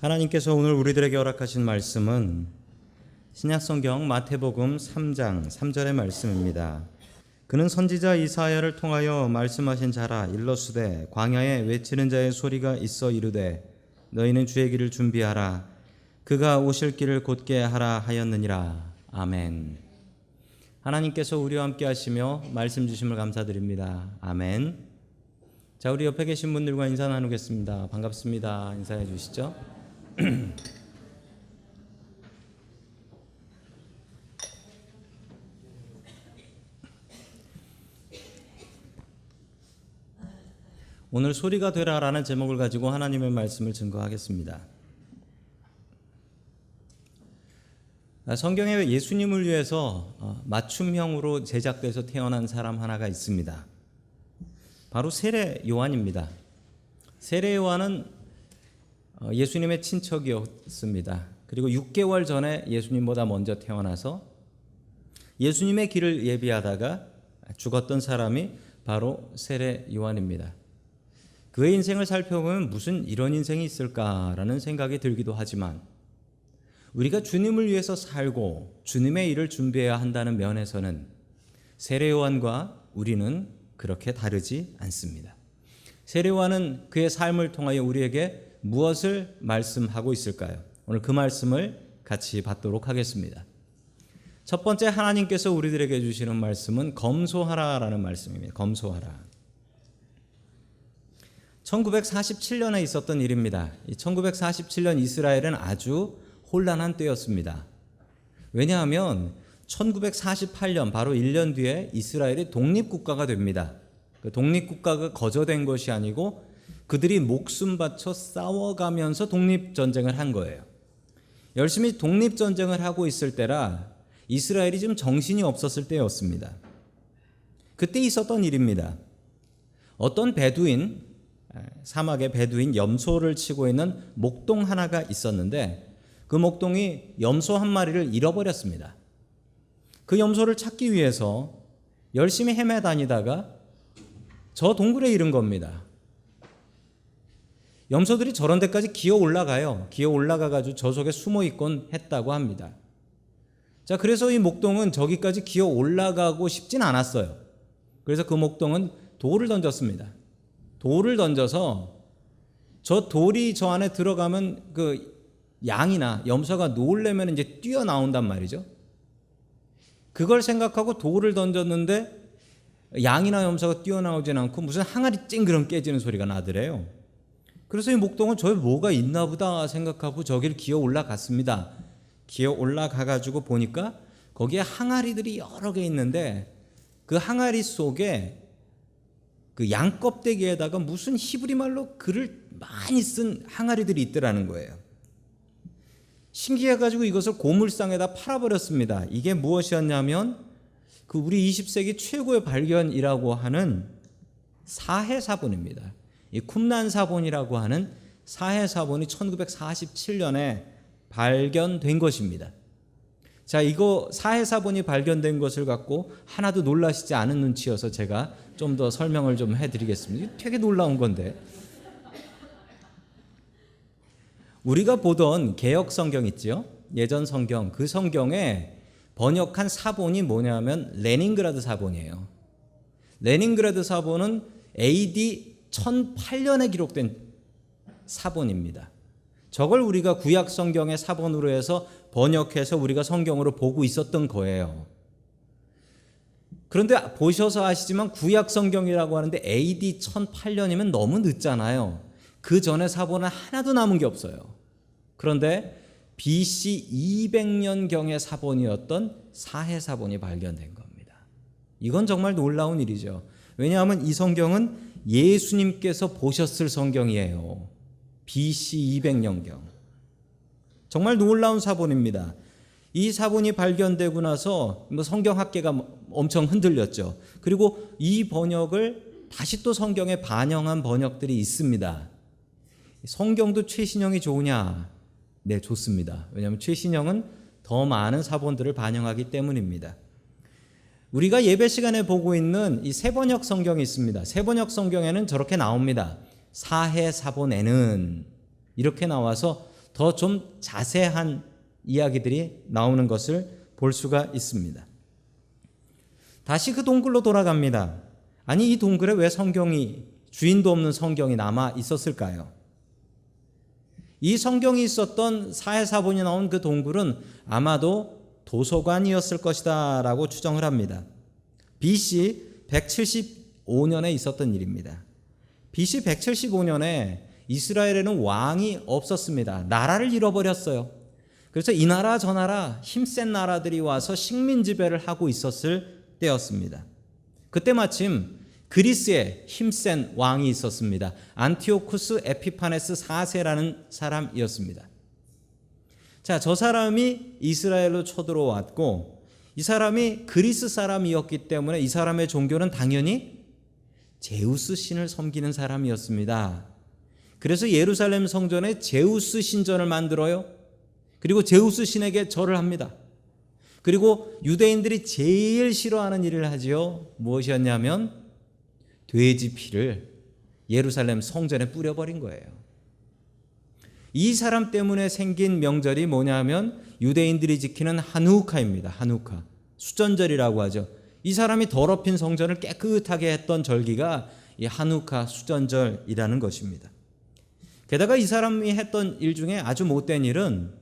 하나님께서 오늘 우리들에게 허락하신 말씀은 신약성경 마태복음 3장 3절의 말씀입니다. 그는 선지자 이사야를 통하여 말씀하신 자라. 일러스되 광야에 외치는 자의 소리가 있어 이르되 너희는 주의 길을 준비하라. 그가 오실 길을 곧게 하라 하였느니라. 아멘. 하나님께서 우리와 함께 하시며 말씀 주심을 감사드립니다. 아멘. 자, 우리 옆에 계신 분들과 인사 나누겠습니다. 반갑습니다. 인사해 주시죠. 오늘 소리가 되라라는 제목을 가지고 하나님의 말씀을 증거하겠습니다. 성경에 예수님을 위해서 맞춤형으로 제작돼서 태어난 사람 하나가 있습니다. 바로 세례 요한입니다. 세례 요한은 예수님의 친척이었습니다. 그리고 6개월 전에 예수님보다 먼저 태어나서 예수님의 길을 예비하다가 죽었던 사람이 바로 세례 요한입니다. 그의 인생을 살펴보면 무슨 이런 인생이 있을까라는 생각이 들기도 하지만 우리가 주님을 위해서 살고 주님의 일을 준비해야 한다는 면에서는 세례 요한과 우리는 그렇게 다르지 않습니다. 세례 요한은 그의 삶을 통하여 우리에게 무엇을 말씀하고 있을까요? 오늘 그 말씀을 같이 받도록 하겠습니다. 첫 번째, 하나님께서 우리들에게 주시는 말씀은 검소하라라는 말씀입니다. 검소하라. 1947년에 있었던 일입니다. 1947년 이스라엘은 아주 혼란한 때였습니다. 왜냐하면 1948년 바로 1년 뒤에 이스라엘이 독립국가가 됩니다. 그 독립국가가 거저된 것이 아니고 그들이 목숨 바쳐 싸워가면서 독립전쟁을 한 거예요. 열심히 독립전쟁을 하고 있을 때라 이스라엘이 좀 정신이 없었을 때였습니다. 그때 있었던 일입니다. 어떤 베두인, 사막의 베두인 염소를 치고 있는 목동 하나가 있었는데 그 목동이 염소 한 마리를 잃어버렸습니다. 그 염소를 찾기 위해서 열심히 헤매 다니다가 저 동굴에 이른 겁니다. 염소들이 저런 데까지 기어 올라가요. 기어 올라가가지고 저 속에 숨어 있곤 했다고 합니다. 자, 그래서 이 목동은 저기까지 기어 올라가고 싶진 않았어요. 그래서 그 목동은 돌을 던졌습니다. 돌을 던져서 저 돌이 저 안에 들어가면 그 양이나 염소가 놀래면 이제 뛰어나온단 말이죠. 그걸 생각하고 돌을 던졌는데 양이나 염소가 뛰어나오진 않고 무슨 항아리 찡그렁 깨지는 소리가 나더래요. 그래서 이 목동은 저기 뭐가 있나 보다 생각하고 저기를 기어 올라갔습니다. 기어 올라가가지고 보니까 거기에 항아리들이 여러 개 있는데 그 항아리 속에 그 양 껍데기에다가 무슨 히브리 말로 글을 많이 쓴 항아리들이 있더라는 거예요. 신기해가지고 이것을 고물상에다 팔아버렸습니다. 이게 무엇이었냐면 그 우리 20세기 최고의 발견이라고 하는 사해사본입니다. 이 쿰란 사본이라고 하는 사해사본이 1947년에 발견된 것입니다. 자, 이거 사해사본이 발견된 것을 갖고 하나도 놀라시지 않은 눈치여서 제가 좀 더 설명을 좀 해드리겠습니다. 되게 놀라운 건데 우리가 보던 개역 성경 있죠? 예전 성경, 그 성경에 번역한 사본이 뭐냐면 레닌그라드 사본이에요. 레닌그라드 사본은 AD 1008년에 기록된 사본입니다. 저걸 우리가 구약 성경의 사본으로 해서 번역해서 우리가 성경으로 보고 있었던 거예요. 그런데 보셔서 아시지만 구약 성경이라고 하는데 AD 1008년이면 너무 늦잖아요. 그 전에 사본은 하나도 남은 게 없어요. 그런데 BC 200년경의 사본이었던 사해사본이 발견된 겁니다. 이건 정말 놀라운 일이죠. 왜냐하면 이 성경은 예수님께서 보셨을 성경이에요. BC 200년경. 정말 놀라운 사본입니다. 이 사본이 발견되고 나서 성경학계가 엄청 흔들렸죠. 그리고 이 번역을 다시 또 성경에 반영한 번역들이 있습니다. 성경도 최신형이 좋으냐? 네, 좋습니다. 왜냐하면 최신형은 더 많은 사본들을 반영하기 때문입니다. 우리가 예배 시간에 보고 있는 이 세번역 성경이 있습니다. 세번역 성경에는 저렇게 나옵니다. 사해사본에는 이렇게 나와서 더 좀 자세한 이야기들이 나오는 것을 볼 수가 있습니다. 다시 그 동굴로 돌아갑니다. 아니, 이 동굴에 왜 주인도 없는 성경이 남아 있었을까요? 이 성경이 있었던 사해사본이 나온 그 동굴은 아마도 도서관이었을 것이다 라고 추정을 합니다. BC 175년에 있었던 일입니다. BC 175년에 이스라엘에는 왕이 없었습니다. 나라를 잃어버렸어요. 그래서 이 나라 저 나라 힘센 나라들이 와서 식민 지배를 하고 있었을 때였습니다. 그때 마침 그리스에 힘센 왕이 있었습니다. 안티오쿠스 에피파네스 4세라는 사람이었습니다. 자, 저 사람이 이스라엘로 쳐들어왔고 이 사람이 그리스 사람이었기 때문에 이 사람의 종교는 당연히 제우스 신을 섬기는 사람이었습니다. 그래서 예루살렘 성전에 제우스 신전을 만들어요. 그리고 제우스 신에게 절을 합니다. 그리고 유대인들이 제일 싫어하는 일을 하지요. 무엇이었냐면 돼지 피를 예루살렘 성전에 뿌려버린 거예요. 이 사람 때문에 생긴 명절이 뭐냐면 유대인들이 지키는 하누카입니다. 하누카, 수전절이라고 하죠. 이 사람이 더럽힌 성전을 깨끗하게 했던 절기가 이 하누카 수전절이라는 것입니다. 게다가 이 사람이 했던 일 중에 아주 못된 일은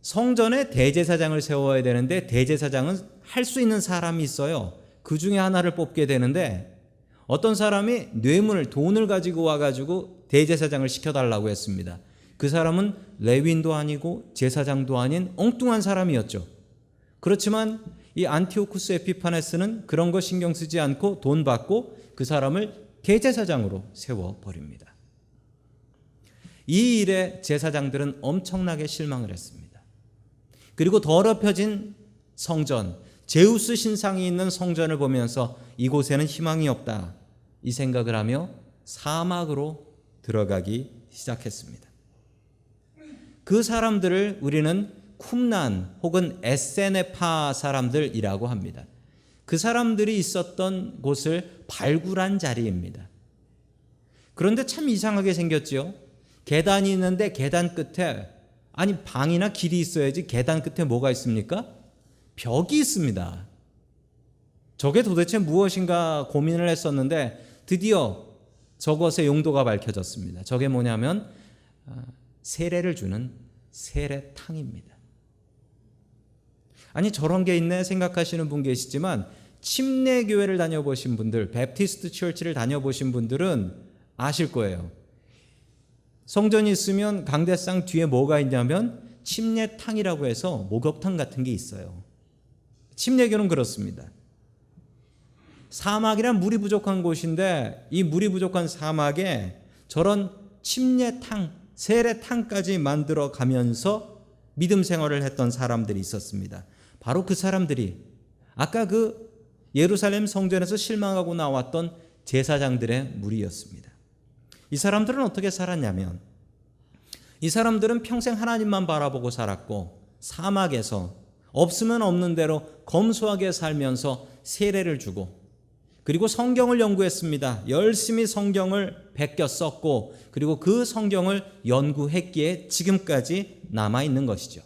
성전에 대제사장을 세워야 되는데 대제사장은 할 수 있는 사람이 있어요. 그 중에 하나를 뽑게 되는데 어떤 사람이 뇌물을, 돈을 가지고 와가지고 대제사장을 시켜달라고 했습니다. 그 사람은 레위인도 아니고 제사장도 아닌 엉뚱한 사람이었죠. 그렇지만 이 안티오쿠스 에피파네스는 그런 거 신경 쓰지 않고 돈 받고 그 사람을 대제사장으로 세워버립니다. 이 일에 제사장들은 엄청나게 실망을 했습니다. 그리고 더럽혀진 성전, 제우스 신상이 있는 성전을 보면서 이곳에는 희망이 없다, 이 생각을 하며 사막으로 들어가기 시작했습니다. 그 사람들을 우리는 쿰난 혹은 에세네파 사람들이라고 합니다. 그 사람들이 있었던 곳을 발굴한 자리입니다. 그런데 참 이상하게 생겼지요. 계단이 있는데 계단 끝에, 아니 방이나 길이 있어야지 계단 끝에 뭐가 있습니까? 벽이 있습니다. 저게 도대체 무엇인가 고민을 했었는데 드디어 저것의 용도가 밝혀졌습니다. 저게 뭐냐면 세례를 주는 세례탕입니다. 아니 저런 게 있네 생각하시는 분 계시지만 침례교회를 다녀보신 분들, 베프티스트 처치를 다녀보신 분들은 아실 거예요. 성전이 있으면 강대상 뒤에 뭐가 있냐면 침례탕이라고 해서 목욕탕 같은 게 있어요. 침례교는 그렇습니다. 사막이란 물이 부족한 곳인데 이 물이 부족한 사막에 저런 침례탕, 세례탕까지 만들어 가면서 믿음 생활을 했던 사람들이 있었습니다. 바로 그 사람들이 아까 그 예루살렘 성전에서 실망하고 나왔던 제사장들의 무리였습니다. 이 사람들은 어떻게 살았냐면 이 사람들은 평생 하나님만 바라보고 살았고 사막에서 없으면 없는 대로 검소하게 살면서 세례를 주고 그리고 성경을 연구했습니다. 열심히 성경을 베껴 썼고 그리고 그 성경을 연구했기에 지금까지 남아있는 것이죠.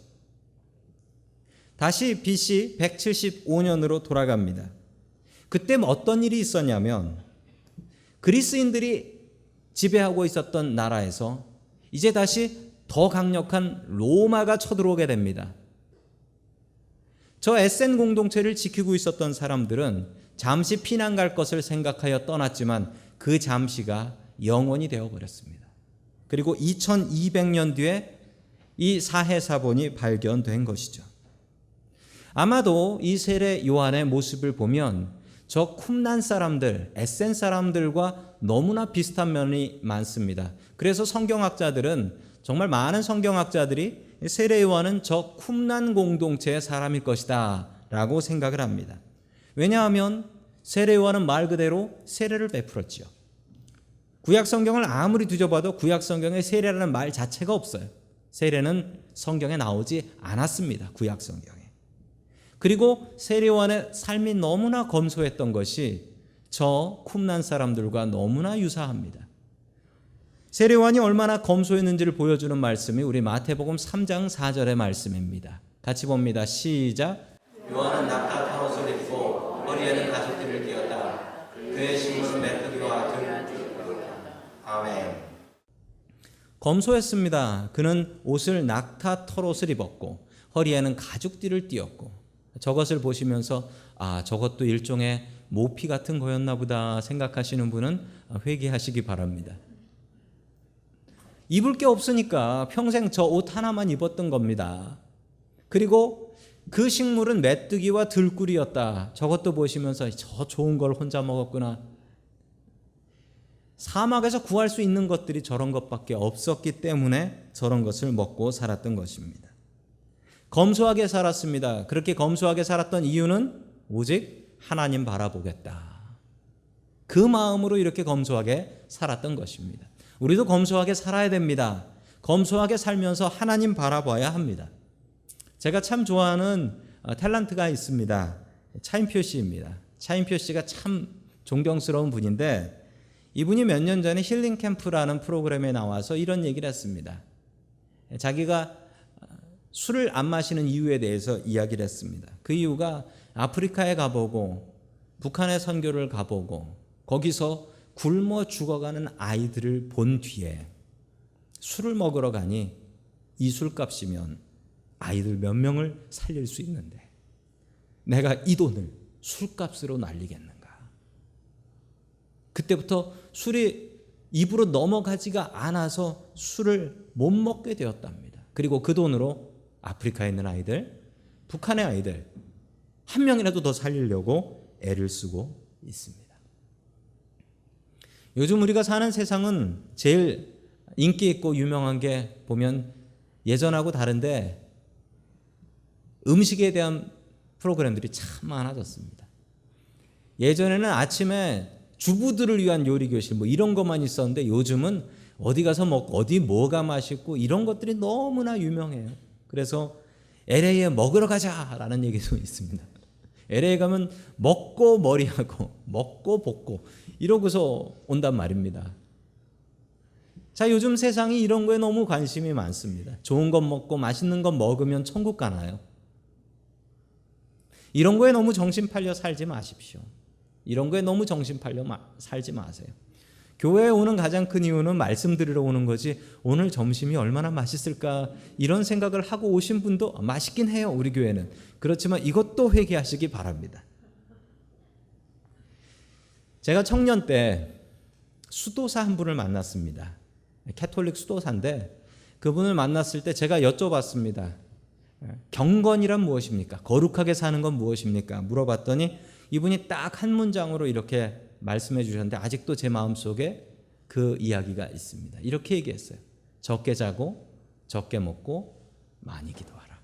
다시 BC 175년으로 돌아갑니다. 그때 어떤 일이 있었냐면 그리스인들이 지배하고 있었던 나라에서 이제 다시 더 강력한 로마가 쳐들어오게 됩니다. 저 에센 공동체를 지키고 있었던 사람들은 잠시 피난 갈 것을 생각하여 떠났지만 그 잠시가 영원히 되어버렸습니다. 그리고 2200년 뒤에 이 사해사본이 발견된 것이죠. 아마도 이 세례 요한의 모습을 보면 저 쿰난 사람들, 에센 사람들과 너무나 비슷한 면이 많습니다. 그래서 성경학자들은 정말 많은 성경학자들이 세례 요한은 저 쿰난 공동체의 사람일 것이다 라고 생각을 합니다. 왜냐하면 세례 요한은 말 그대로 세례를 베풀었지요. 구약 성경을 아무리 뒤져봐도 구약 성경에 세례라는 말 자체가 없어요. 세례는 성경에 나오지 않았습니다. 구약 성경에. 그리고 세례 요한의 삶이 너무나 검소했던 것이 저 쿰난 사람들과 너무나 유사합니다. 세례요한이 얼마나 검소했는지를 보여주는 말씀이 우리 마태복음 3장 4절의 말씀입니다. 같이 봅니다. 시작. 요한은 낙타 털옷을 입고 머리에는 가죽띠를 띠었다. 그의 식물은 메뚜기와 들꿀이었다. 아멘. 검소했습니다. 그는 옷을 낙타 털옷을 입었고 허리에는 가죽띠를 띠었고, 저것을 보시면서 저것도 일종의 모피 같은 거였나 보다 생각하시는 분은 회개하시기 바랍니다. 입을 게 없으니까 평생 저 옷 하나만 입었던 겁니다. 그리고 그 식물은 메뚜기와 들꿀이었다. 저것도 보시면서 저 좋은 걸 혼자 먹었구나. 사막에서 구할 수 있는 것들이 저런 것밖에 없었기 때문에 저런 것을 먹고 살았던 것입니다. 검소하게 살았습니다. 그렇게 검소하게 살았던 이유는 오직 하나님 바라보겠다. 그 마음으로 이렇게 검소하게 살았던 것입니다. 우리도 검소하게 살아야 됩니다. 검소하게 살면서 하나님 바라봐야 합니다. 제가 참 좋아하는 탤런트가 있습니다. 차인표 씨입니다. 차인표 씨가 참 존경스러운 분인데, 이분이 몇 년 전에 힐링 캠프라는 프로그램에 나와서 이런 얘기를 했습니다. 자기가 술을 안 마시는 이유에 대해서 이야기를 했습니다. 그 이유가 아프리카에 가보고 북한에 선교를 가보고 거기서 굶어 죽어가는 아이들을 본 뒤에 술을 먹으러 가니 이 술값이면 아이들 몇 명을 살릴 수 있는데 내가 이 돈을 술값으로 날리겠는가. 그때부터 술이 입으로 넘어가지가 않아서 술을 못 먹게 되었답니다. 그리고 그 돈으로 아프리카에 있는 아이들, 북한의 아이들 한 명이라도 더 살리려고 애를 쓰고 있습니다. 요즘 우리가 사는 세상은 제일 인기 있고 유명한 게 보면 예전하고 다른데 음식에 대한 프로그램들이 참 많아졌습니다. 예전에는 아침에 주부들을 위한 요리 교실 이런 것만 있었는데 요즘은 어디 가서 먹고 어디 뭐가 맛있고 이런 것들이 너무나 유명해요. 그래서 LA에 먹으러 가자라는 얘기도 있습니다. LA 가면 먹고 머리하고 먹고 볶고 이러고서 온단 말입니다. 자, 요즘 세상이 이런 거에 너무 관심이 많습니다. 좋은 것 먹고 맛있는 것 먹으면 천국 가나요? 이런 거에 너무 정신 팔려 살지 마십시오. 이런 거에 너무 정신 팔려 살지 마세요. 교회에 오는 가장 큰 이유는 말씀 들으러 오는 거지, 오늘 점심이 얼마나 맛있을까 이런 생각을 하고 오신 분도 맛있긴 해요, 우리 교회는. 그렇지만 이것도 회개하시기 바랍니다. 제가 청년 때 수도사 한 분을 만났습니다. 캐톨릭 수도사인데 그분을 만났을 때 제가 여쭤봤습니다. 경건이란 무엇입니까? 거룩하게 사는 건 무엇입니까? 물어봤더니 이분이 딱 한 문장으로 이렇게 말씀해 주셨는데 아직도 제 마음속에 그 이야기가 있습니다. 이렇게 얘기했어요. 적게 자고 적게 먹고 많이 기도하라.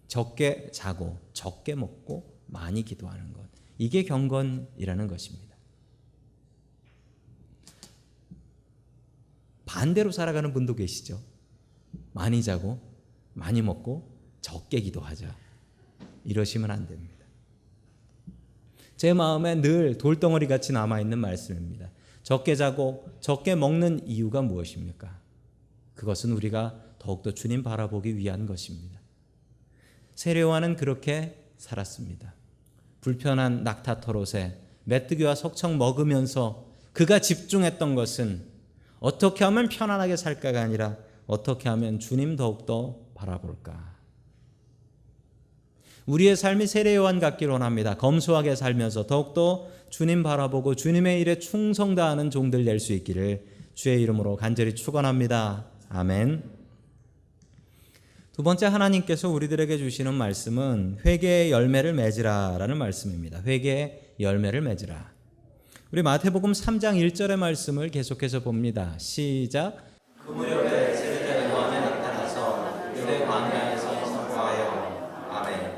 적게 자고 적게 먹고 많이 기도하는 것. 이게 경건이라는 것입니다. 반대로 살아가는 분도 계시죠. 많이 자고 많이 먹고 적게 기도하자. 이러시면 안 됩니다. 제 마음에 늘 돌덩어리 같이 남아있는 말씀입니다. 적게 자고 적게 먹는 이유가 무엇입니까? 그것은 우리가 더욱더 주님 바라보기 위한 것입니다. 세례요한은 그렇게 살았습니다. 불편한 낙타 털옷에 메뚜기와 석청 먹으면서 그가 집중했던 것은 어떻게 하면 편안하게 살까가 아니라 어떻게 하면 주님 더욱더 바라볼까. 우리의 삶이 세례요한 같기를 원합니다. 검소하게 살면서 더욱더 주님 바라보고 주님의 일에 충성 다하는 종들 될 수 있기를 주의 이름으로 간절히 축원합니다. 아멘. 두 번째, 하나님께서 우리들에게 주시는 말씀은 회개의 열매를 맺으라라는 말씀입니다. 회개의 열매를 맺으라. 우리 마태복음 3장 1절의 말씀을 계속해서 봅니다. 시작. 그 무렵에 세례자 요한이 나타나서 유대 광야에서 선포하여. 아멘.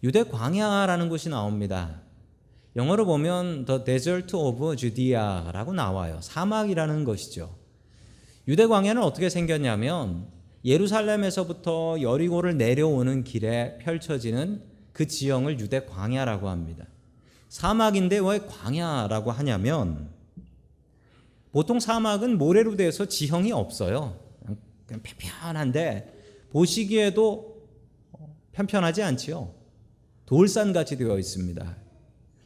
유대 광야라는 곳이 나옵니다. 영어로 보면 The Desert of Judea라고 나와요. 사막이라는 것이죠. 유대 광야는 어떻게 생겼냐면 예루살렘에서부터 여리고를 내려오는 길에 펼쳐지는 그 지형을 유대 광야라고 합니다. 사막인데 왜 광야라고 하냐면 보통 사막은 모래로 돼서 지형이 없어요. 그냥 편편한데 보시기에도 편편하지 않지요. 돌산같이 되어 있습니다.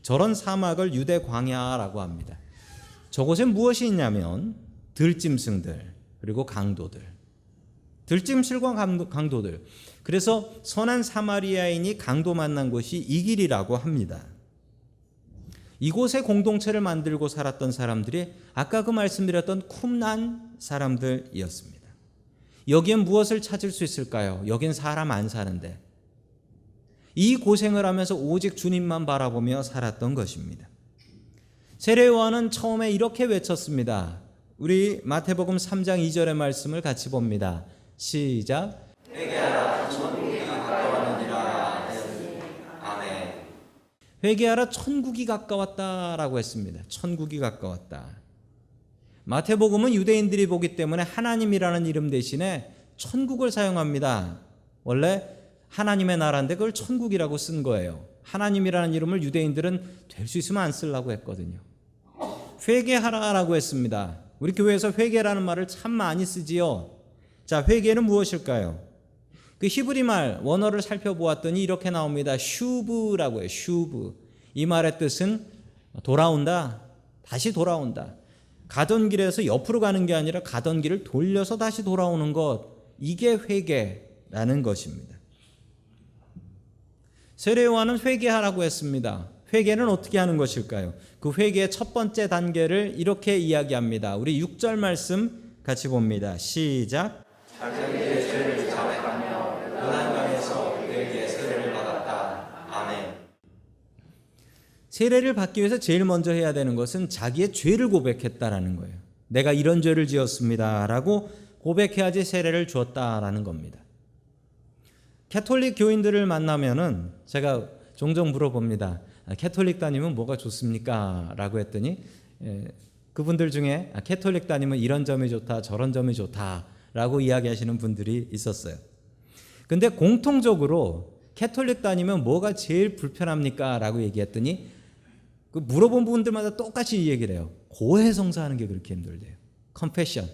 저런 사막을 유대 광야라고 합니다. 저곳에 무엇이 있냐면 들짐승들 그리고 강도들. 들짐승과 강도들. 그래서 선한 사마리아인이 강도 만난 곳이 이 길이라고 합니다. 이곳에 공동체를 만들고 살았던 사람들이 아까 그 말씀드렸던 쿰난 사람들이었습니다. 여기엔 무엇을 찾을 수 있을까요? 여긴 사람 안 사는데. 이 고생을 하면서 오직 주님만 바라보며 살았던 것입니다. 세례 요한은 처음에 이렇게 외쳤습니다. 우리 마태복음 3장 2절의 말씀을 같이 봅니다. 시작. 회개하라 천국이 가까웠느니라. 아멘. 회개하라 천국이 가까웠다라고 했습니다. 천국이 가까웠다. 마태복음은 유대인들이 보기 때문에 하나님이라는 이름 대신에 천국을 사용합니다. 원래 하나님의 나라인데 그걸 천국이라고 쓴 거예요. 하나님이라는 이름을 유대인들은 될 수 있으면 안 쓰려고 했거든요. 회개하라라고 했습니다. 우리 교회에서 회개라는 말을 참 많이 쓰지요. 자, 회개는 무엇일까요? 그 히브리 말 원어를 살펴보았더니 이렇게 나옵니다. 슈브라고 해요. 슈브. 이 말의 뜻은 돌아온다. 다시 돌아온다. 가던 길에서 옆으로 가는 게 아니라 가던 길을 돌려서 다시 돌아오는 것. 이게 회개라는 것입니다. 세례 요한은 회개하라고 했습니다. 회개는 어떻게 하는 것일까요? 그 회개의 첫 번째 단계를 이렇게 이야기합니다. 우리 6절 말씀 같이 봅니다. 시작. 자기의 죄를 자백하며 요단강에서 그에게 세례를 받았다. 아멘. 세례를 받기 위해서 제일 먼저 해야 되는 것은 자기의 죄를 고백했다라는 거예요. 내가 이런 죄를 지었습니다라고 고백해야지 세례를 주었다라는 겁니다. 캐톨릭 교인들을 만나면은 제가 종종 물어봅니다. 캐톨릭 다니면 뭐가 좋습니까? 라고 했더니 그분들 중에 캐톨릭 다니면 이런 점이 좋다 저런 점이 좋다 라고 이야기하시는 분들이 있었어요. 근데 공통적으로 캐톨릭 다니면 뭐가 제일 불편합니까? 라고 얘기했더니 그 물어본 분들마다 똑같이 이 얘기를 해요. 고해성사하는 게 그렇게 힘들대요. 컨페션,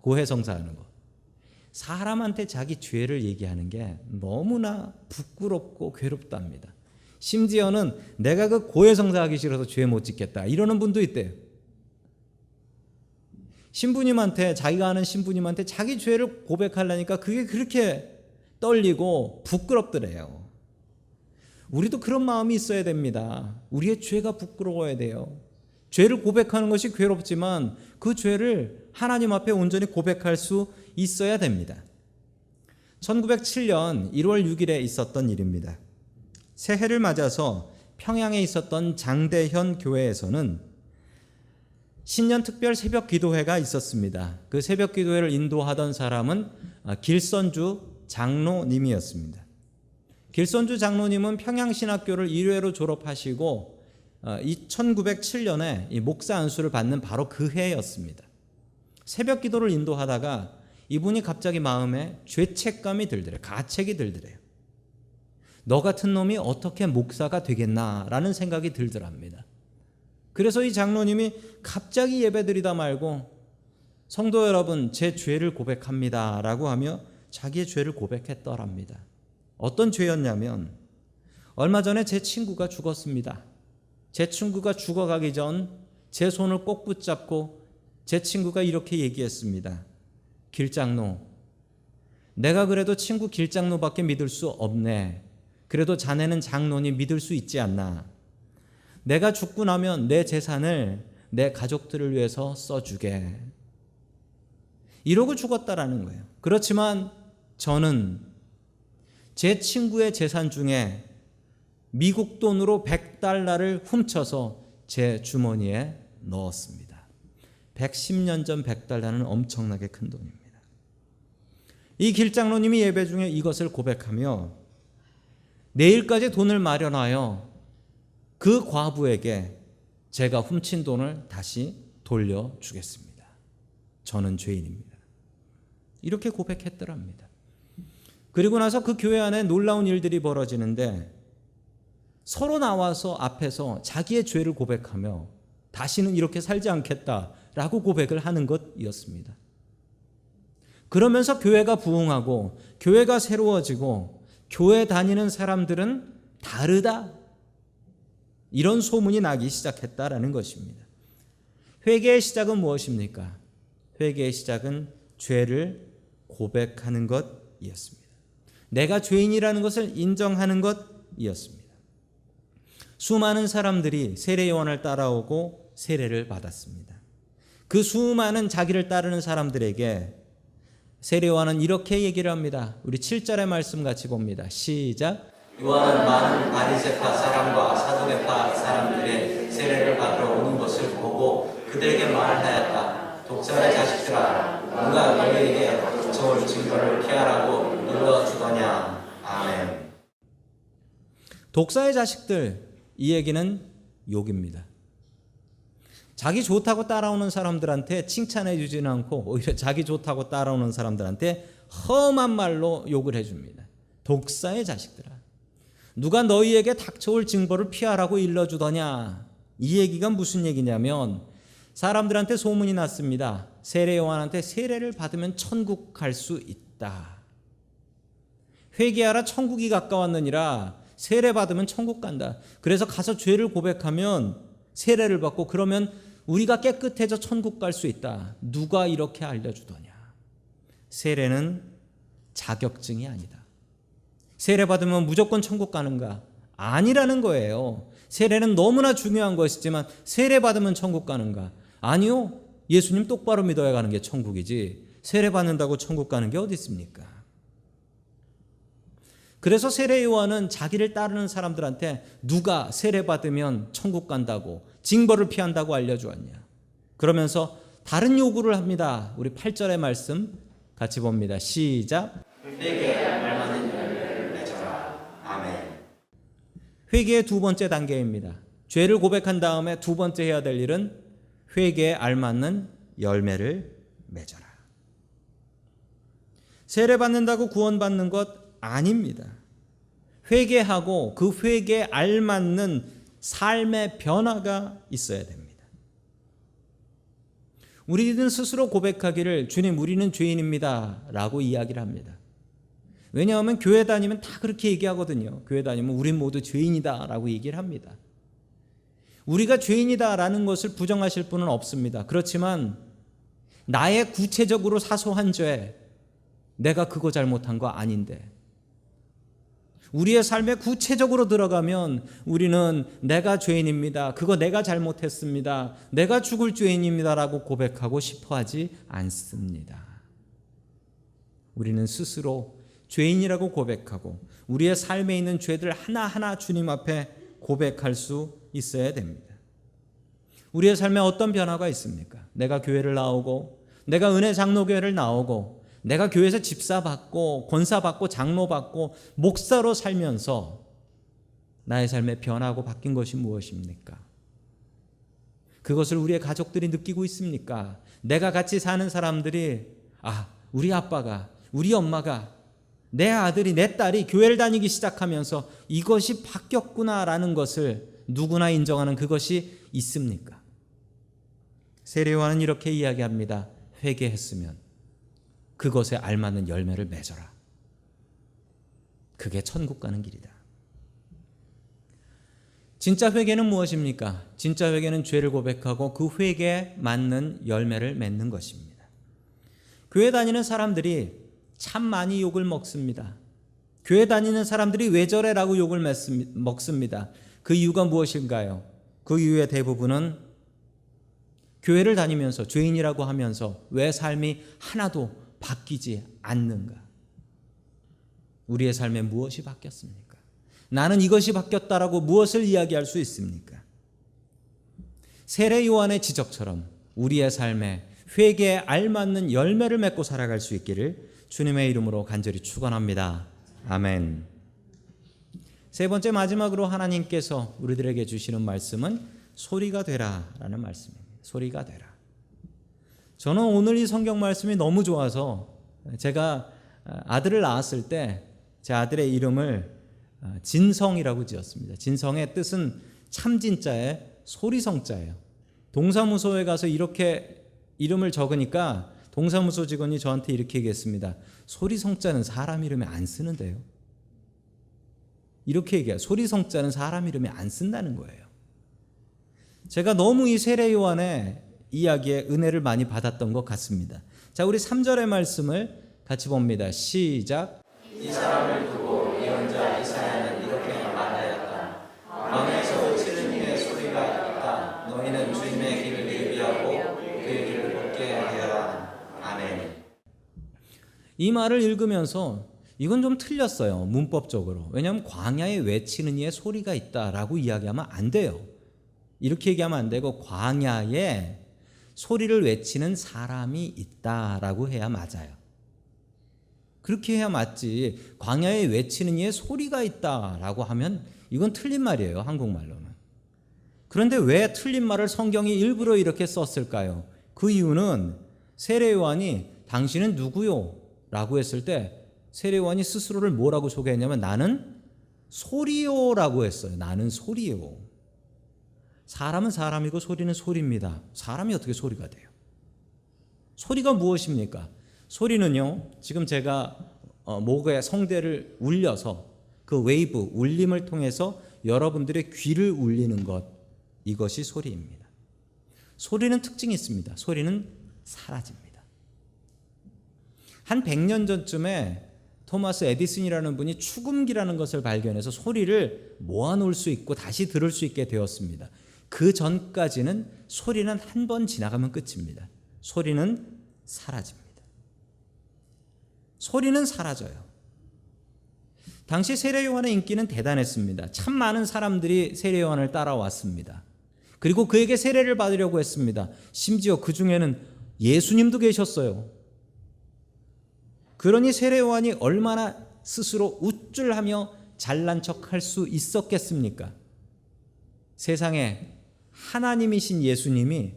고해성사하는 거. 사람한테 자기 죄를 얘기하는 게 너무나 부끄럽고 괴롭답니다. 심지어는 내가 그 고해성사하기 싫어서 죄 못 짓겠다 이러는 분도 있대요. 신부님한테 자기가 아는 신부님한테 자기 죄를 고백하려니까 그게 그렇게 떨리고 부끄럽더래요. 우리도 그런 마음이 있어야 됩니다. 우리의 죄가 부끄러워야 돼요. 죄를 고백하는 것이 괴롭지만 그 죄를 하나님 앞에 온전히 고백할 수 있어야 됩니다. 1907년 1월 6일에 있었던 일입니다. 새해를 맞아서 평양에 있었던 장대현 교회에서는 신년 특별 새벽 기도회가 있었습니다. 그 새벽 기도회를 인도하던 사람은 길선주 장로님이었습니다. 길선주 장로님은 평양신학교를 1회로 졸업하시고 1907년에 이 목사 안수를 받는 바로 그 해였습니다. 새벽 기도를 인도하다가 이분이 갑자기 마음에 죄책감이 들더래요. 가책이 들더래요. 너 같은 놈이 어떻게 목사가 되겠나라는 생각이 들더랍니다. 그래서 이 장로님이 갑자기 예배드리다 말고 성도 여러분 제 죄를 고백합니다 라고 하며 자기의 죄를 고백했더랍니다. 어떤 죄였냐면 얼마 전에 제 친구가 죽었습니다. 제 친구가 죽어가기 전 제 손을 꼭 붙잡고 제 친구가 이렇게 얘기했습니다. 길장로, 내가 그래도 친구 길장로밖에 믿을 수 없네. 그래도 자네는 장로니 믿을 수 있지 않나. 내가 죽고 나면 내 재산을 내 가족들을 위해서 써주게. 이러고 죽었다라는 거예요. 그렇지만 저는 제 친구의 재산 중에 미국 돈으로 $100를 훔쳐서 제 주머니에 넣었습니다. 110년 전 $100는 엄청나게 큰 돈입니다. 이 길장로님이 예배 중에 이것을 고백하며 내일까지 돈을 마련하여 그 과부에게 제가 훔친 돈을 다시 돌려주겠습니다. 저는 죄인입니다. 이렇게 고백했더랍니다. 그리고 나서 그 교회 안에 놀라운 일들이 벌어지는데 서로 나와서 앞에서 자기의 죄를 고백하며 다시는 이렇게 살지 않겠다라고 라고 고백을 하는 것이었습니다. 그러면서 교회가 부흥하고 교회가 새로워지고 교회 다니는 사람들은 다르다, 이런 소문이 나기 시작했다라는 것입니다. 회개의 시작은 무엇입니까? 회개의 시작은 죄를 고백하는 것이었습니다. 내가 죄인이라는 것을 인정하는 것이었습니다. 수많은 사람들이 세례 요한을 따라오고 세례를 받았습니다. 그 수많은 자기를 따르는 사람들에게 세례 요한은 이렇게 얘기를 합니다. 우리 7절의 말씀 같이 봅니다. 시작. 요한은 많은 바리새파 사람과 사두개파 사람들의 세례를 받으러 오는 것을 보고 그들에게 말하였다. 독사의 자식들아, 누가 너희에게 닥쳐올 증거를 피하라고 일러주더냐. 아멘. 독사의 자식들, 이 얘기는 욕입니다. 자기 좋다고 따라오는 사람들한테 칭찬해 주지는 않고 오히려 자기 좋다고 따라오는 사람들한테 험한 말로 욕을 해줍니다. 독사의 자식들아, 누가 너희에게 닥쳐올 징벌을 피하라고 일러주더냐. 이 얘기가 무슨 얘기냐면 사람들한테 소문이 났습니다. 세례 요한한테 세례를 받으면 천국 갈 수 있다. 회개하라, 천국이 가까웠느니라. 세례 받으면 천국 간다. 그래서 가서 죄를 고백하면 세례를 받고 그러면 우리가 깨끗해져 천국 갈 수 있다. 누가 이렇게 알려주더냐. 세례는 자격증이 아니다. 세례 받으면 무조건 천국 가는가? 아니라는 거예요. 세례는 너무나 중요한 것이지만 세례 받으면 천국 가는가? 아니요. 예수님 똑바로 믿어야 가는 게 천국이지 세례 받는다고 천국 가는 게 어디 있습니까? 그래서 세례 요한은 자기를 따르는 사람들한테 누가 세례 받으면 천국 간다고 징벌을 피한다고 알려주었냐. 그러면서 다른 요구를 합니다. 우리 8절의 말씀 같이 봅니다. 시작. 회개에 알맞는 열매를 맺어라. 아멘. 회개의 두 번째 단계입니다. 죄를 고백한 다음에 두 번째 해야 될 일은 회개에 알맞는 열매를 맺어라. 세례 받는다고 구원받는 것 아닙니다. 회개하고 그 회개에 알맞는 삶의 변화가 있어야 됩니다. 우리는 스스로 고백하기를 주님 우리는 죄인입니다 라고 이야기를 합니다. 왜냐하면 교회 다니면 다 그렇게 얘기하거든요. 교회 다니면 우린 모두 죄인이다 라고 얘기를 합니다. 우리가 죄인이다 라는 것을 부정하실 분은 없습니다. 그렇지만 나의 구체적으로 사소한 죄, 내가 그거 잘못한 거 아닌데 우리의 삶에 구체적으로 들어가면 우리는 내가 죄인입니다. 그거 내가 잘못했습니다. 내가 죽을 죄인입니다 라고 고백하고 싶어 하지 않습니다. 우리는 스스로 죄인이라고 고백하고 우리의 삶에 있는 죄들 하나하나 주님 앞에 고백할 수 있어야 됩니다. 우리의 삶에 어떤 변화가 있습니까? 내가 교회를 나오고 내가 은혜 장로교회를 나오고 내가 교회에서 집사 받고 권사 받고 장로 받고 목사로 살면서 나의 삶에 변하고 바뀐 것이 무엇입니까? 그것을 우리의 가족들이 느끼고 있습니까? 내가 같이 사는 사람들이 우리 아빠가 우리 엄마가 내 아들이 내 딸이 교회를 다니기 시작하면서 이것이 바뀌었구나라는 것을 누구나 인정하는 그것이 있습니까? 세례 요한은 이렇게 이야기합니다. 회개했으면 그것에 알맞는 열매를 맺어라. 그게 천국 가는 길이다. 진짜 회개는 무엇입니까? 진짜 회개는 죄를 고백하고 그 회개에 맞는 열매를 맺는 것입니다. 교회 다니는 사람들이 참 많이 욕을 먹습니다. 교회 다니는 사람들이 왜 저래라고 욕을 먹습니다. 그 이유가 무엇인가요? 그 이유의 대부분은 교회를 다니면서 죄인이라고 하면서 왜 삶이 하나도 바뀌지 않는가? 우리의 삶에 무엇이 바뀌었습니까? 나는 이것이 바뀌었다라고 무엇을 이야기할 수 있습니까? 세례 요한의 지적처럼 우리의 삶에 회개에 알맞는 열매를 맺고 살아갈 수 있기를 주님의 이름으로 간절히 축원합니다. 아멘. 세 번째 마지막으로 하나님께서 우리들에게 주시는 말씀은 소리가 되라라는 말씀입니다. 소리가 되라. 저는 오늘 이 성경 말씀이 너무 좋아서 제가 아들을 낳았을 때 제 아들의 이름을 진성이라고 지었습니다. 진성의 뜻은 참진자의 소리성자예요. 동사무소에 가서 이렇게 이름을 적으니까 동사무소 직원이 저한테 이렇게 얘기했습니다. 소리성자는 사람 이름에 안 쓰는데요. 이렇게 얘기해요. 소리성자는 사람 이름에 안 쓴다는 거예요. 제가 너무 이 세례 요한의 이야기에 은혜를 많이 받았던 것 같습니다. 자, 우리 3절의 말씀을 같이 봅니다. 시작. 이 사람을 두고 예언자 이사야는 이렇게 말하였다. 광야에서 치는 이의 소리가 있다. 너희는 주님의 길을 예비하고 그의 길을 걷게 하여라. 아멘. 이 말을 읽으면서 이건 좀 틀렸어요. 문법적으로. 왜냐하면 광야에 외치는 이의 소리가 있다라고 이야기하면 안 돼요. 이렇게 얘기하면 안 되고 광야에 소리를 외치는 사람이 있다라고 해야 맞아요. 그렇게 해야 맞지. 광야에 외치는 이의 소리가 있다라고 하면 이건 틀린 말이에요. 한국말로는. 그런데 왜 틀린 말을 성경이 일부러 이렇게 썼을까요? 그 이유는 세례 요한이 당신은 누구요? 라고 했을 때 세례 요한이 스스로를 뭐라고 소개했냐면 나는 소리요라고 했어요. 나는 소리요. 사람은 사람이고 소리는 소리입니다. 사람이 어떻게 소리가 돼요? 소리가 무엇입니까? 소리는요, 지금 제가 목에 성대를 울려서 그 웨이브, 울림을 통해서 여러분들의 귀를 울리는 것, 이것이 소리입니다. 소리는 특징이 있습니다. 소리는 사라집니다. 한 100년 전쯤에 토마스 에디슨이라는 분이 축음기라는 것을 발견해서 소리를 모아놓을 수 있고 다시 들을 수 있게 되었습니다. 그 전까지는 소리는 한 번 지나가면 끝입니다. 소리는 사라집니다. 소리는 사라져요. 당시 세례 요한의 인기는 대단했습니다. 참 많은 사람들이 세례 요한을 따라왔습니다. 그리고 그에게 세례를 받으려고 했습니다. 심지어 그 중에는 예수님도 계셨어요. 그러니 세례 요한이 얼마나 스스로 우쭐하며 잘난 척할 수 있었겠습니까? 세상에 하나님이신 예수님이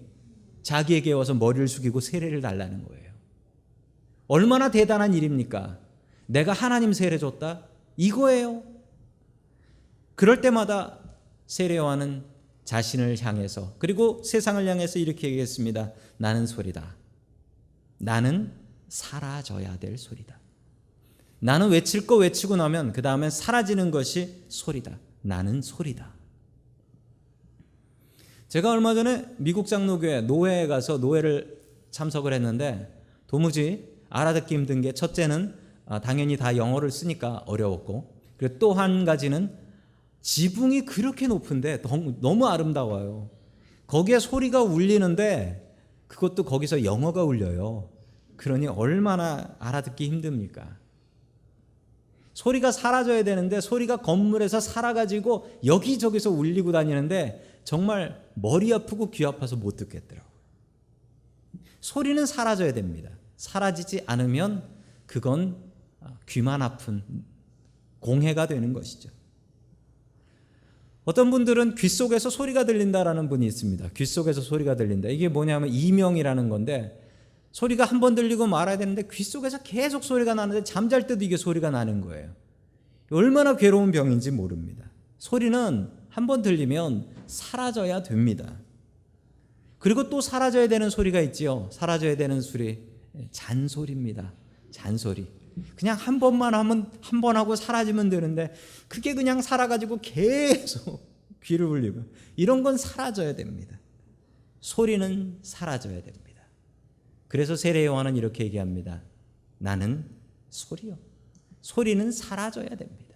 자기에게 와서 머리를 숙이고 세례를 달라는 거예요. 얼마나 대단한 일입니까? 내가 하나님 세례 줬다? 이거예요. 그럴 때마다 세례 요한은 자신을 향해서 그리고 세상을 향해서 이렇게 얘기했습니다. 나는 소리다. 나는 사라져야 될 소리다. 나는 외칠 거 외치고 나면 그 다음엔 사라지는 것이 소리다. 나는 소리다. 제가 얼마 전에 미국 장로교회 노회에 가서 노회를 참석을 했는데 도무지 알아듣기 힘든 게 첫째는 당연히 다 영어를 쓰니까 어려웠고 그리고 또 한 가지는 지붕이 그렇게 높은데 너무 아름다워요. 거기에 소리가 울리는데 그것도 거기서 영어가 울려요. 그러니 얼마나 알아듣기 힘듭니까? 소리가 사라져야 되는데 소리가 건물에서 살아가지고 여기저기서 울리고 다니는데 정말 머리 아프고 귀 아파서 못 듣겠더라고요. 소리는 사라져야 됩니다. 사라지지 않으면 그건 귀만 아픈 공해가 되는 것이죠. 어떤 분들은 귀 속에서 소리가 들린다라는 분이 있습니다. 귀 속에서 소리가 들린다. 이게 뭐냐면 이명이라는 건데 소리가 한 번 들리고 말아야 되는데 귀 속에서 계속 소리가 나는데 잠잘 때도 이게 소리가 나는 거예요. 얼마나 괴로운 병인지 모릅니다. 소리는 한 번 들리면 사라져야 됩니다. 그리고 또 사라져야 되는 소리가 있지요. 사라져야 되는 소리, 잔소리입니다. 잔소리. 그냥 한 번만 하면 한 번 하고 사라지면 되는데 그게 그냥 살아가지고 계속 귀를 울리고 이런 건 사라져야 됩니다. 소리는 사라져야 됩니다. 그래서 세례 요한은 이렇게 얘기합니다. 나는 소리요. 소리는 사라져야 됩니다.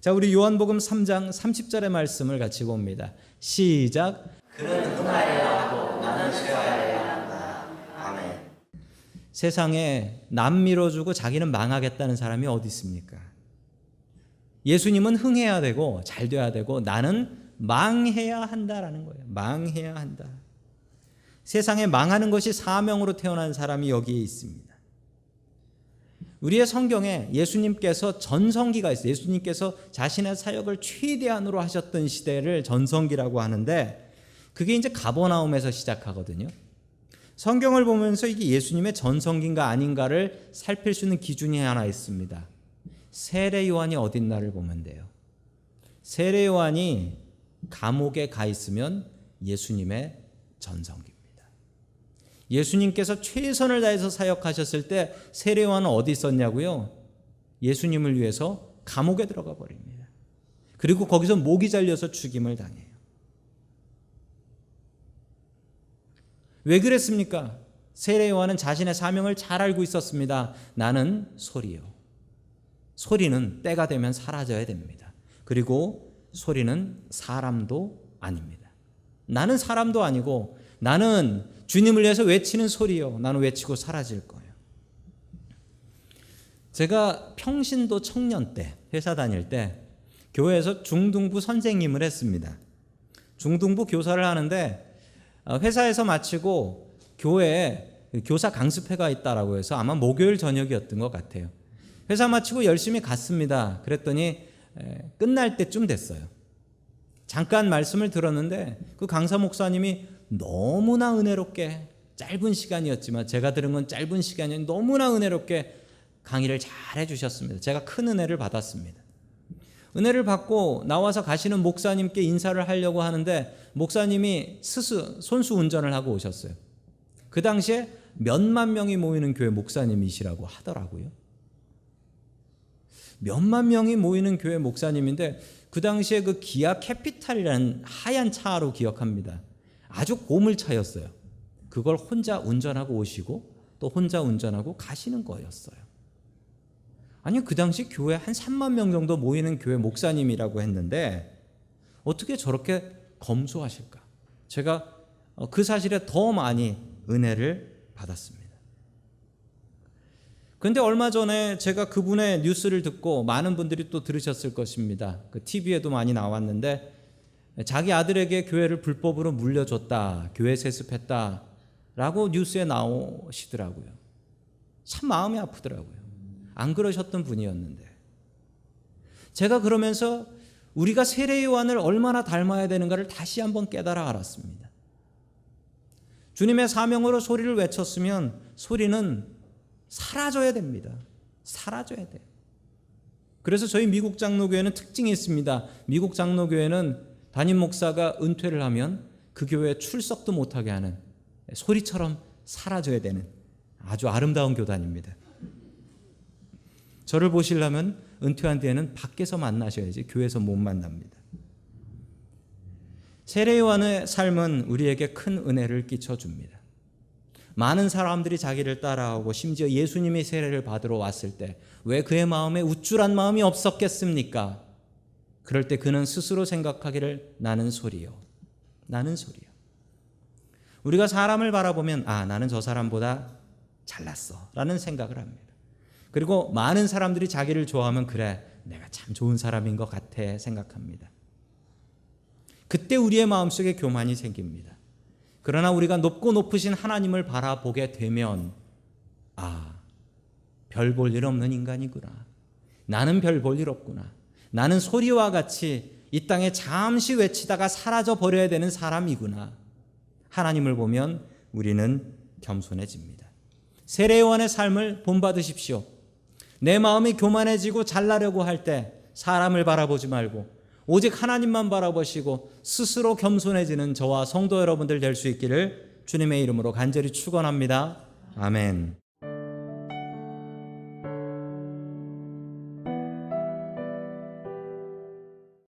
자, 우리 요한복음 3장 30절의 말씀을 같이 봅니다. 시작. 그는 흥하여야 하고 나는 쇠하여야 한다. 아멘. 세상에 남 밀어주고 자기는 망하겠다는 사람이 어디 있습니까? 예수님은 흥해야 되고 잘 돼야 되고 나는 망해야 한다라는 거예요. 망해야 한다. 세상에 망하는 것이 사명으로 태어난 사람이 여기에 있습니다. 우리의 성경에 예수님께서 전성기가 있어요. 예수님께서 자신의 사역을 최대한으로 하셨던 시대를 전성기라고 하는데 그게 이제 가버나움에서 시작하거든요. 성경을 보면서 이게 예수님의 전성기인가 아닌가를 살필 수 있는 기준이 하나 있습니다. 세례 요한이 어딨나를 보면 돼요. 세례 요한이 감옥에 가 있으면 예수님의 전성기입니다. 예수님께서 최선을 다해서 사역하셨을 때 세례요한은 어디 있었냐고요? 예수님을 위해서 감옥에 들어가 버립니다. 그리고 거기서 목이 잘려서 죽임을 당해요. 왜 그랬습니까? 세례요한은 자신의 사명을 잘 알고 있었습니다. 나는 소리요. 소리는 때가 되면 사라져야 됩니다. 그리고 소리는 사람도 아닙니다. 나는 사람도 아니고 나는 주님을 위해서 외치는 소리요. 나는 외치고 사라질 거예요. 제가 평신도 청년 때 회사 다닐 때 교회에서 중등부 선생님을 했습니다. 중등부 교사를 하는데 회사에서 마치고 교회에 교사 강습회가 있다라고 해서 아마 목요일 저녁이었던 것 같아요. 회사 마치고 열심히 갔습니다. 그랬더니 끝날 때쯤 됐어요. 잠깐 말씀을 들었는데 그 강사 목사님이 너무나 은혜롭게, 짧은 시간이었지만 제가 들은 건 짧은 시간이 너무나 은혜롭게 강의를 잘 해주셨습니다. 제가 큰 은혜를 받았습니다. 은혜를 받고 나와서 가시는 목사님께 인사를 하려고 하는데 목사님이 손수 운전을 하고 오셨어요. 그 당시에 몇만 명이 모이는 교회 목사님이시라고 하더라고요. 몇만 명이 모이는 교회 목사님인데 그 당시에 그 기아 캐피탈이라는 하얀 차로 기억합니다. 아주 고물차였어요. 그걸 혼자 운전하고 오시고 또 혼자 운전하고 가시는 거였어요. 아니 그 당시 교회 한 3만 명 정도 모이는 교회 목사님이라고 했는데 어떻게 저렇게 검소하실까? 제가 그 사실에 더 많이 은혜를 받았습니다. 그런데 얼마 전에 제가 그분의 뉴스를 듣고 많은 분들이 또 들으셨을 것입니다. 그 TV에도 많이 나왔는데 자기 아들에게 교회를 불법으로 물려줬다, 교회 세습했다라고 뉴스에 나오시더라고요. 참 마음이 아프더라고요. 안 그러셨던 분이었는데 제가 그러면서 우리가 세례 요한을 얼마나 닮아야 되는가를 다시 한번 깨달아 알았습니다. 주님의 사명으로 소리를 외쳤으면 소리는 사라져야 됩니다. 사라져야 돼요. 그래서 저희 미국 장로교회는 특징이 있습니다. 미국 장로교회는 담임 목사가 은퇴를 하면 그 교회에 출석도 못하게 하는, 소리처럼 사라져야 되는 아주 아름다운 교단입니다. 저를 보시려면 은퇴한 뒤에는 밖에서 만나셔야지 교회에서 못 만납니다. 세례 요한의 삶은 우리에게 큰 은혜를 끼쳐줍니다. 많은 사람들이 자기를 따라오고 심지어 예수님이 세례를 받으러 왔을 때 왜 그의 마음에 우쭐한 마음이 없었겠습니까? 그럴 때 그는 스스로 생각하기를 나는 소리요. 나는 소리요. 우리가 사람을 바라보면 나는 저 사람보다 잘났어 라는 생각을 합니다. 그리고 많은 사람들이 자기를 좋아하면 그래 내가 참 좋은 사람인 것 같아 생각합니다. 그때 우리의 마음속에 교만이 생깁니다. 그러나 우리가 높고 높으신 하나님을 바라보게 되면 별 볼 일 없는 인간이구나. 나는 별 볼 일 없구나. 나는 소리와 같이 이 땅에 잠시 외치다가 사라져 버려야 되는 사람이구나. 하나님을 보면 우리는 겸손해집니다. 세례 요한의 삶을 본받으십시오. 내 마음이 교만해지고 잘나려고 할 때 사람을 바라보지 말고 오직 하나님만 바라보시고 스스로 겸손해지는 저와 성도 여러분들 될 수 있기를 주님의 이름으로 간절히 축원합니다. 아멘.